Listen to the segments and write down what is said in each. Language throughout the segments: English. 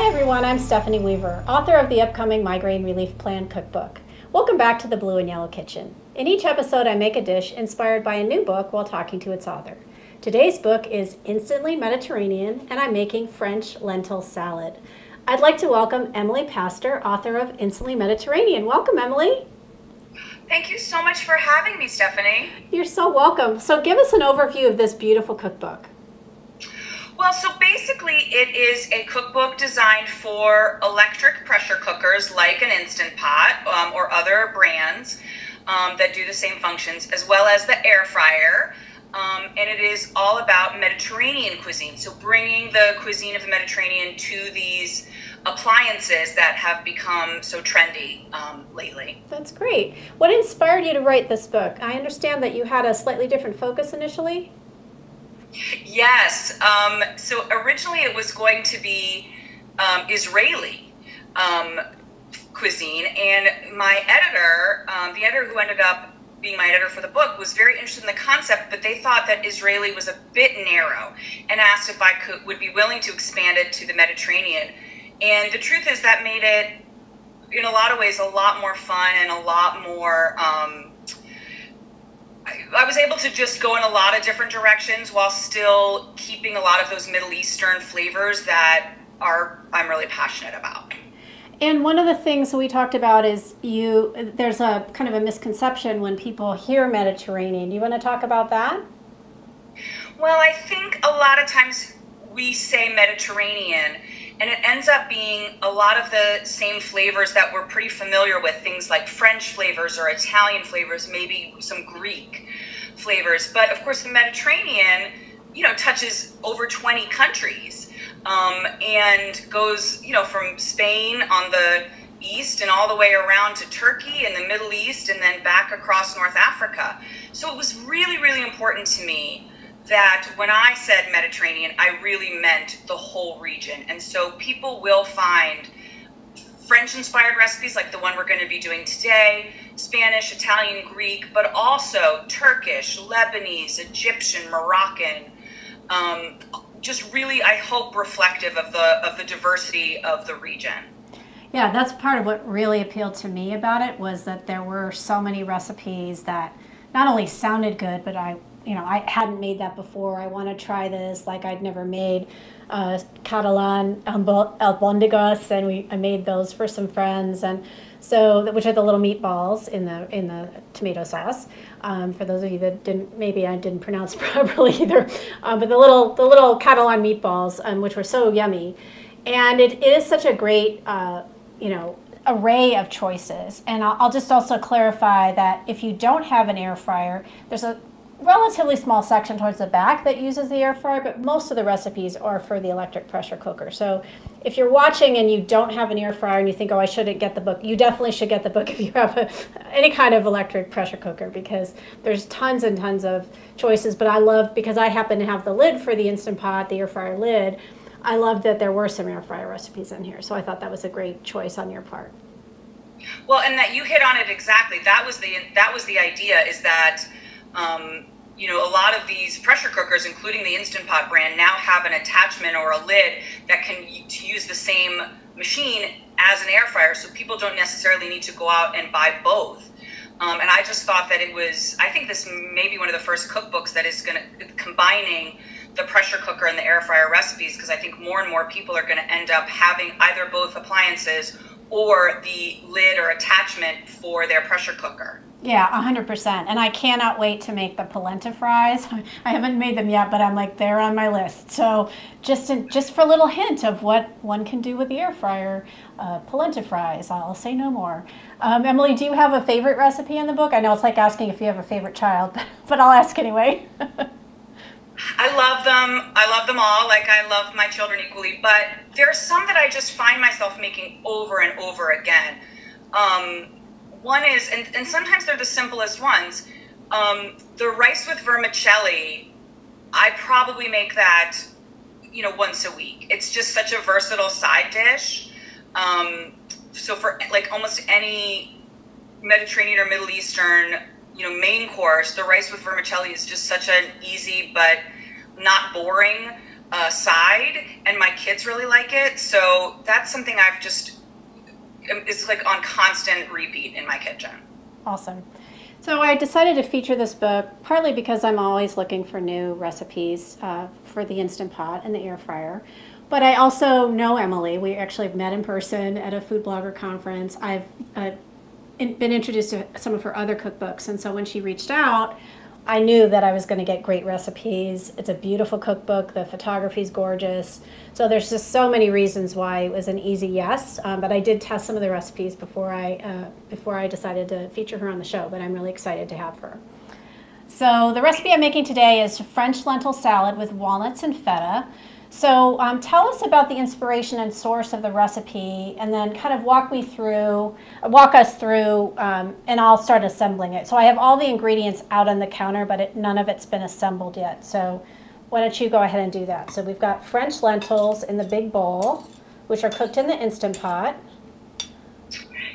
Hi everyone, I'm Stephanie Weaver, author of the upcoming Migraine Relief Plan cookbook. Welcome back to the Blue and Yellow Kitchen. In each episode, I make a dish inspired by a new book while talking to its author. Today's book is Instantly Mediterranean, and I'm making French lentil salad. I'd like to welcome Emily Pastor, author of Instantly Mediterranean. Welcome, Emily. Thank you so much for having me, Stephanie. You're so welcome. So give us an overview of this beautiful cookbook. Well, so basically it is a cookbook designed for electric pressure cookers like an Instant Pot or other brands that do the same functions, as well as the air fryer. And it is all about Mediterranean cuisine. So bringing the cuisine of the Mediterranean to these appliances that have become so trendy lately. That's great. What inspired you to write this book? I understand that you had a slightly different focus initially. Yes. So originally it was going to be Israeli cuisine, and my editor, the editor who ended up being my editor for the book, was very interested in the concept, but they thought that Israeli was a bit narrow and asked if I would be willing to expand it to the Mediterranean. And the truth is that made it, in a lot of ways, a lot more fun and a lot more I was able to just go in a lot of different directions while still keeping a lot of those Middle Eastern flavors that I'm really passionate about. And one of the things we talked about is there's a kind of a misconception when people hear Mediterranean. Do you want to talk about that? Well, I think a lot of times we say Mediterranean, and it ends up being a lot of the same flavors that we're pretty familiar with, things like French flavors or Italian flavors, maybe some Greek flavors. But of course, the Mediterranean, touches over 20 countries and goes, from Spain on the east and all the way around to Turkey and the Middle East and then back across North Africa. So it was really, really important to me that when I said Mediterranean, I really meant the whole region. And so people will find French-inspired recipes like the one we're going to be doing today, Spanish, Italian, Greek, but also Turkish, Lebanese, Egyptian, Moroccan, just really, I hope, reflective of the diversity of the region. Yeah, that's part of what really appealed to me about it, was that there were so many recipes that not only sounded good, but I hadn't made that before. I want to try this. Like, I'd never made Catalan albondigas, and I made those for some friends, and so, which are the little meatballs in the tomato sauce. For those of you that maybe I didn't pronounce properly either, but the little Catalan meatballs, which were so yummy, and it is such a great array of choices. And I'll just also clarify that if you don't have an air fryer, there's a relatively small section towards the back that uses the air fryer, but most of the recipes are for the electric pressure cooker. So if you're watching and you don't have an air fryer and you think, oh, I shouldn't get the book, you definitely should get the book if you have any kind of electric pressure cooker, because there's tons and tons of choices. But I love, because I happen to have the lid for the Instant Pot, the air fryer lid, I love that there were some air fryer recipes in here. So I thought that was a great choice on your part. Well, and that you hit on it exactly. That was the idea, is that a lot of these pressure cookers, including the Instant Pot brand, now have an attachment or a lid that can use the same machine as an air fryer, so people don't necessarily need to go out and buy both. And I just thought that I think this may be one of the first cookbooks that is combining the pressure cooker and the air fryer recipes, because I think more and more people are going to end up having either both appliances or the lid or attachment for their pressure cooker. Yeah, 100%. And I cannot wait to make the polenta fries. I haven't made them yet, but I'm like, they're on my list. So just for a little hint of what one can do with the air fryer, polenta fries, I'll say no more. Emily, do you have a favorite recipe in the book? I know it's like asking if you have a favorite child, but I'll ask anyway. I love them. I love them all. Like, I love my children equally, but there are some that I just find myself making over and over again. One is, and sometimes they're the simplest ones, the rice with vermicelli. I probably make that, once a week. It's just such a versatile side dish. So for like almost any Mediterranean or Middle Eastern, main course, the rice with vermicelli is just such an easy but not boring side, and my kids really like it. So that's something I've just, it's like on constant repeat in my kitchen. Awesome. So I decided to feature this book partly because I'm always looking for new recipes for the Instant Pot and the air fryer. But I also know Emily. We actually have met in person at a food blogger conference. I've been introduced to some of her other cookbooks, and so when she reached out, I knew that I was going to get great recipes. It's a beautiful cookbook. The photography is gorgeous. So there's just so many reasons why it was an easy yes. But I did test some of the recipes before I decided to feature her on the show. But I'm really excited to have her. So the recipe I'm making today is French lentil salad with walnuts and feta. So tell us about the inspiration and source of the recipe, and then kind of walk us through, and I'll start assembling it. So I have all the ingredients out on the counter, but none of it's been assembled yet. So why don't you go ahead and do that? So we've got French lentils in the big bowl, which are cooked in the Instant Pot.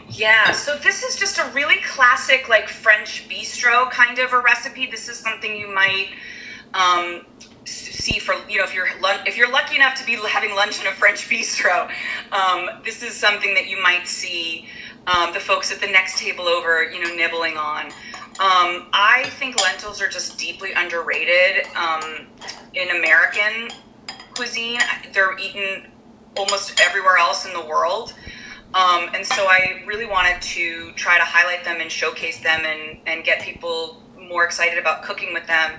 Yeah, so this is just a really classic, like French bistro kind of a recipe. This is something you might see for, if you're lucky enough to be having lunch in a French bistro. This is something that you might see the folks at the next table over, nibbling on. I think lentils are just deeply underrated in American cuisine. They're eaten almost everywhere else in the world. And so I really wanted to try to highlight them and showcase them and get people more excited about cooking with them.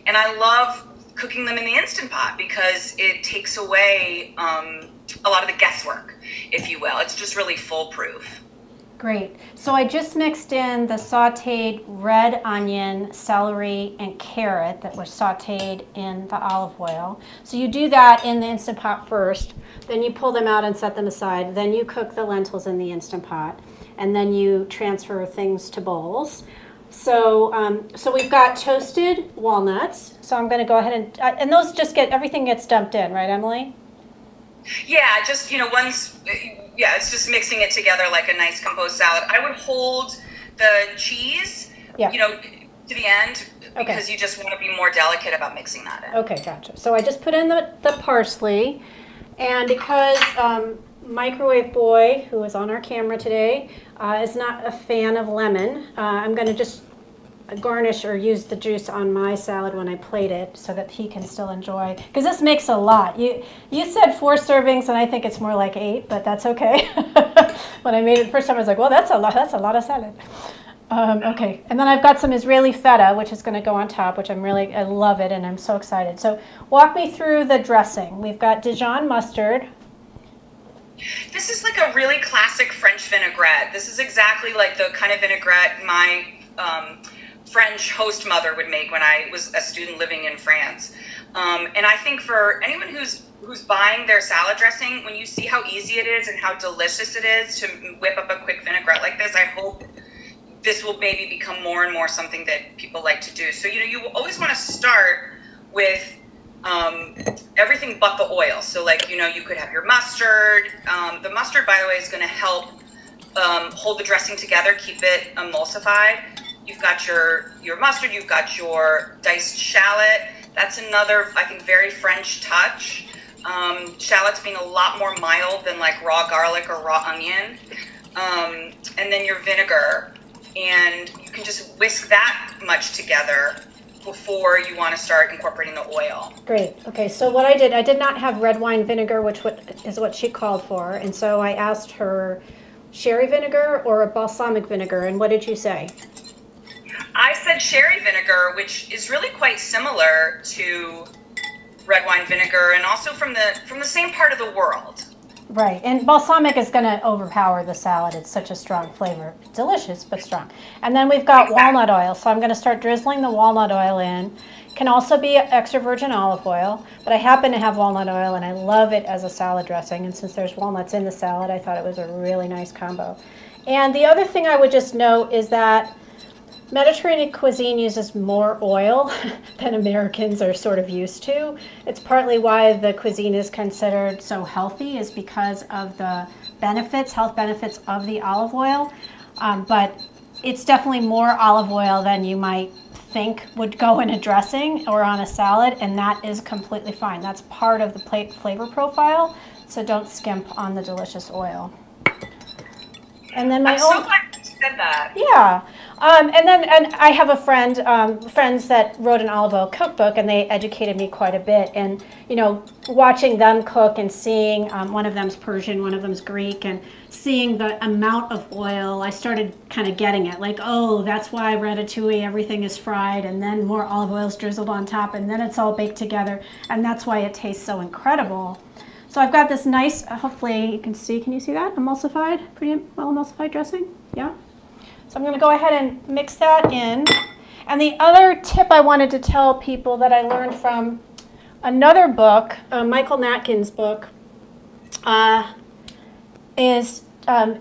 And I love cooking them in the Instant Pot because it takes away a lot of the guesswork, if you will. It's just really foolproof. Great. So I just mixed in the sauteed red onion, celery, and carrot that was sauteed in the olive oil. So you do that in the Instant Pot first, then you pull them out and set them aside, then you cook the lentils in the Instant Pot, and then you transfer things to bowls. So we've got toasted walnuts. So I'm going to go ahead and those everything gets dumped in, right, Emily? Yeah, just, it's just mixing it together like a nice composed salad. I would hold the cheese, to the end because you just want to be more delicate about mixing that in. Okay, gotcha. So I just put in the parsley, and because Microwave Boy, who is on our camera today, is not a fan of lemon, I'm going to just garnish or use the juice on my salad when I plate it so that he can still enjoy, because this makes a lot. You said 4 servings, and I think it's more like 8, but that's okay. When I made it the first time, I was like, well, that's a lot of salad. Okay, and then I've got some Israeli feta, which is going to go on top, which I love it, and I'm so excited. So walk me through the dressing. We've got Dijon mustard. This is like a really classic French vinaigrette. This is exactly like the kind of vinaigrette my French host mother would make when I was a student living in France. And I think for anyone who's buying their salad dressing, when you see how easy it is and how delicious it is to whip up a quick vinaigrette like this, I hope this will maybe become more and more something that people like to do. So, you always want to start with everything but the oil. So like, you could have your mustard. The mustard, by the way, is going to help hold the dressing together, keep it emulsified. You've got your mustard, you've got your diced shallot. That's another, I think, very French touch. Shallots being a lot more mild than like raw garlic or raw onion. And then your vinegar. And you can just whisk that much together before you want to start incorporating the oil. Great. Okay, so what I did not have red wine vinegar, which is what she called for. And so I asked her sherry vinegar or a balsamic vinegar. And what did you say? I said sherry vinegar, which is really quite similar to red wine vinegar and also from the same part of the world. Right, and balsamic is going to overpower the salad. It's such a strong flavor. Delicious, but strong. And then we've got walnut oil, so I'm going to start drizzling the walnut oil in. Can also be extra virgin olive oil, but I happen to have walnut oil, and I love it as a salad dressing. And since there's walnuts in the salad, I thought it was a really nice combo. And the other thing I would just note is that Mediterranean cuisine uses more oil than Americans are sort of used to. It's partly why the cuisine is considered so healthy, is because of the health benefits of the olive oil. But it's definitely more olive oil than you might think would go in a dressing or on a salad, and that is completely fine. That's part of the flavor profile, so don't skimp on the delicious oil. And then I'm so glad you said that. Yeah. And I have a friend, friends that wrote an olive oil cookbook, and they educated me quite a bit. And, you know, watching them cook and seeing, one of them's Persian, one of them's Greek, and seeing the amount of oil, I started kind of getting it. Like, oh, that's why ratatouille, everything is fried, and then more olive oil is drizzled on top, and then it's all baked together. And that's why it tastes so incredible. So I've got this nice, hopefully you can see that? Emulsified, pretty well emulsified dressing, yeah? So I'm gonna go ahead and mix that in. And the other tip I wanted to tell people that I learned from another book, Michael Natkin's book, is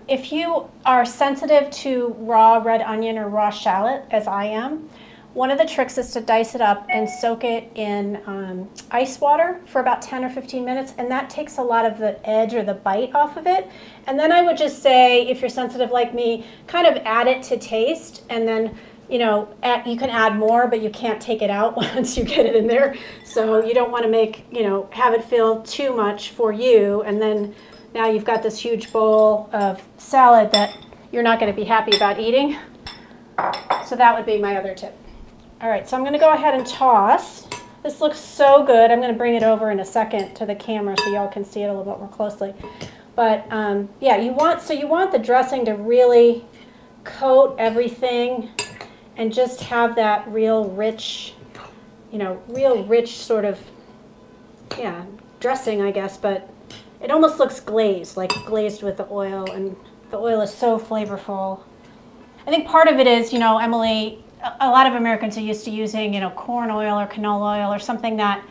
if you are sensitive to raw red onion or raw shallot, as I am, one of the tricks is to dice it up and soak it in ice water for about 10 or 15 minutes, and that takes a lot of the edge or the bite off of it. And then I would just say, if you're sensitive like me, kind of add it to taste, and then, you know, you can add more, but you can't take it out once you get it in there. So you don't want to make, you know, have it feel too much for you, and then now you've got this huge bowl of salad that you're not going to be happy about eating. So that would be my other tip. All right, so I'm going to go ahead and toss. This looks so good. I'm going to bring it over in a second to the camera so y'all can see it a little bit more closely. But yeah, you want the dressing to really coat everything and just have that real rich, you know, real rich sort of, yeah, dressing, I guess. But it almost looks glazed, like glazed with the oil, and the oil is so flavorful. I think part of it is, you know, Emily, a lot of Americans are used to using, you know, corn oil or canola oil or something that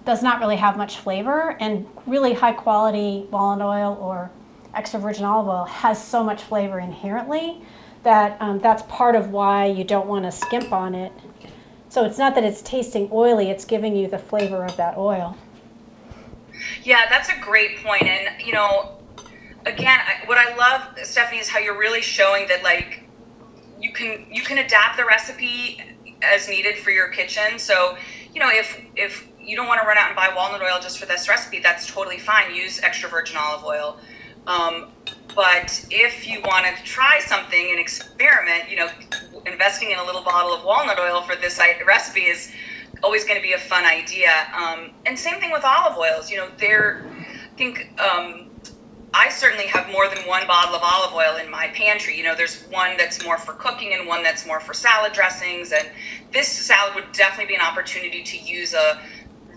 does not really have much flavor, and really high quality walnut oil or extra virgin olive oil has so much flavor inherently that that's part of why you don't want to skimp on it. So it's not that it's tasting oily, it's giving you the flavor of that oil. Yeah, that's a great point. And, you know, again, what I love, Stephanie, is how you're really showing that, like, you can adapt the recipe as needed for your kitchen. So, you know, if you don't want to run out and buy walnut oil just for this recipe, that's totally fine. Use extra virgin olive oil. But if you wanted to try something and experiment, you know, investing in a little bottle of walnut oil for this recipe is always going to be a fun idea. And same thing with olive oils. You know, I certainly have more than one bottle of olive oil in my pantry. You know, there's one that's more for cooking and one that's more for salad dressings. And this salad would definitely be an opportunity to use a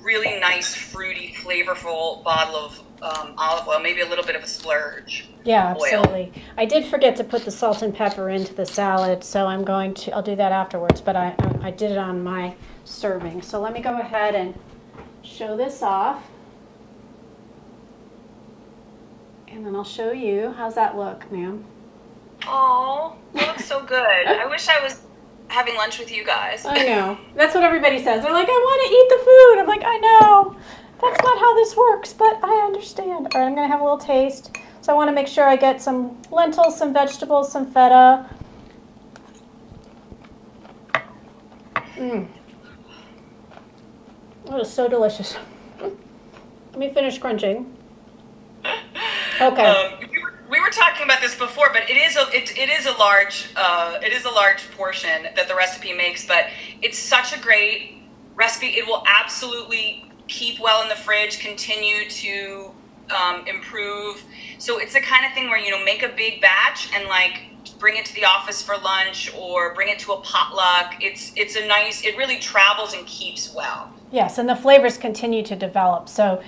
really nice, fruity, flavorful bottle of olive oil, maybe a little bit of a splurge. Yeah, absolutely. Oil. I did forget to put the salt and pepper into the salad, so I'll do that afterwards, but I did it on my serving. So let me go ahead and show this off. And then I'll show you. How's that look, ma'am? Oh, it looks so good. I wish I was having lunch with you guys. I know. That's what everybody says. They're like, I want to eat the food. I'm like, I know. That's not how this works, but I understand. All right, I'm going to have a little taste. So I want to make sure I get some lentils, some vegetables, some feta. Mmm. Oh, it's so delicious. Let me finish crunching. Okay. We were talking about this before, but it is a large portion that the recipe makes, but it's such a great recipe. It will absolutely keep well in the fridge, continue to improve. So it's the kind of thing where, you know, make a big batch and like bring it to the office for lunch or bring it to a potluck. It really travels and keeps well. Yes, and the flavors continue to develop. So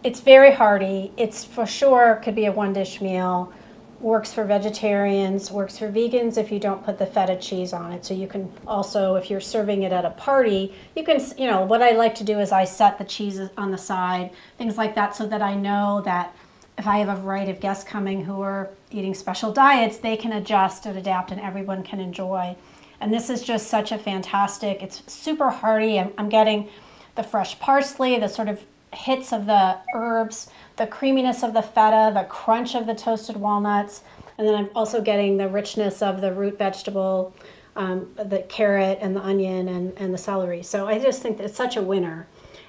it's very hearty. It's for sure could be a one-dish meal. Works for vegetarians, works for vegans if you don't put the feta cheese on it. So you can also, if you're serving it at a party, you can, you know, what I like to do is I set the cheeses on the side, things like that, so that I know that if I have a variety of guests coming who are eating special diets, they can adjust and adapt and everyone can enjoy. And this is just such a fantastic, it's super hearty. I'm getting the fresh parsley, the sort of hits of the herbs, the creaminess of the feta, the crunch of the toasted walnuts, and then I'm also getting the richness of the root vegetable the carrot and the onion and the celery. So I just think that it's such a winner.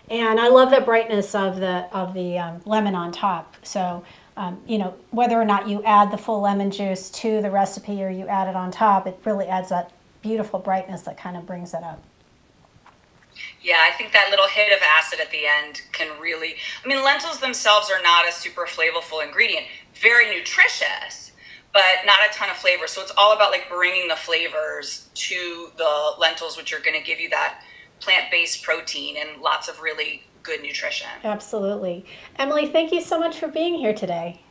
And I love the brightness of the lemon on top. So, you know, whether or not you add the full lemon juice to the recipe or you add it on top, it really adds that beautiful brightness that kind of brings it up. Yeah, I think that little hit of acid at the end can really, I mean, lentils themselves are not a super flavorful ingredient. Very nutritious, but not a ton of flavor. So it's all about like bringing the flavors to the lentils, which are going to give you that plant-based protein and lots of really good nutrition. Absolutely. Emily, thank you so much for being here today.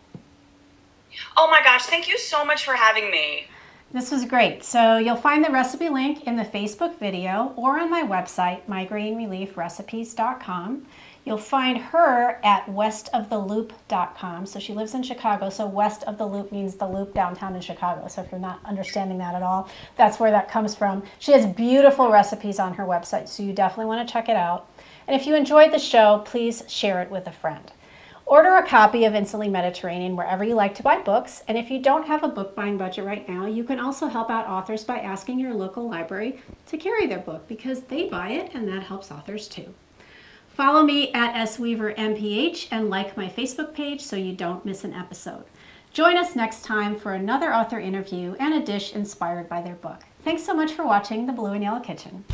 Oh my gosh, thank you so much for having me. This was great. So you'll find the recipe link in the Facebook video or on my website, migrainereliefrecipes.com. You'll find her at westoftheloop.com. So she lives in Chicago, so west of the loop means the loop downtown in Chicago. So if you're not understanding that at all, that's where that comes from. She has beautiful recipes on her website, so you definitely want to check it out. And if you enjoyed the show, please share it with a friend. Order a copy of Instantly Mediterranean wherever you like to buy books. And if you don't have a book buying budget right now, you can also help out authors by asking your local library to carry their book because they buy it and that helps authors too. Follow me at sweavermph and like my Facebook page so you don't miss an episode. Join us next time for another author interview and a dish inspired by their book. Thanks so much for watching The Blue and Yellow Kitchen.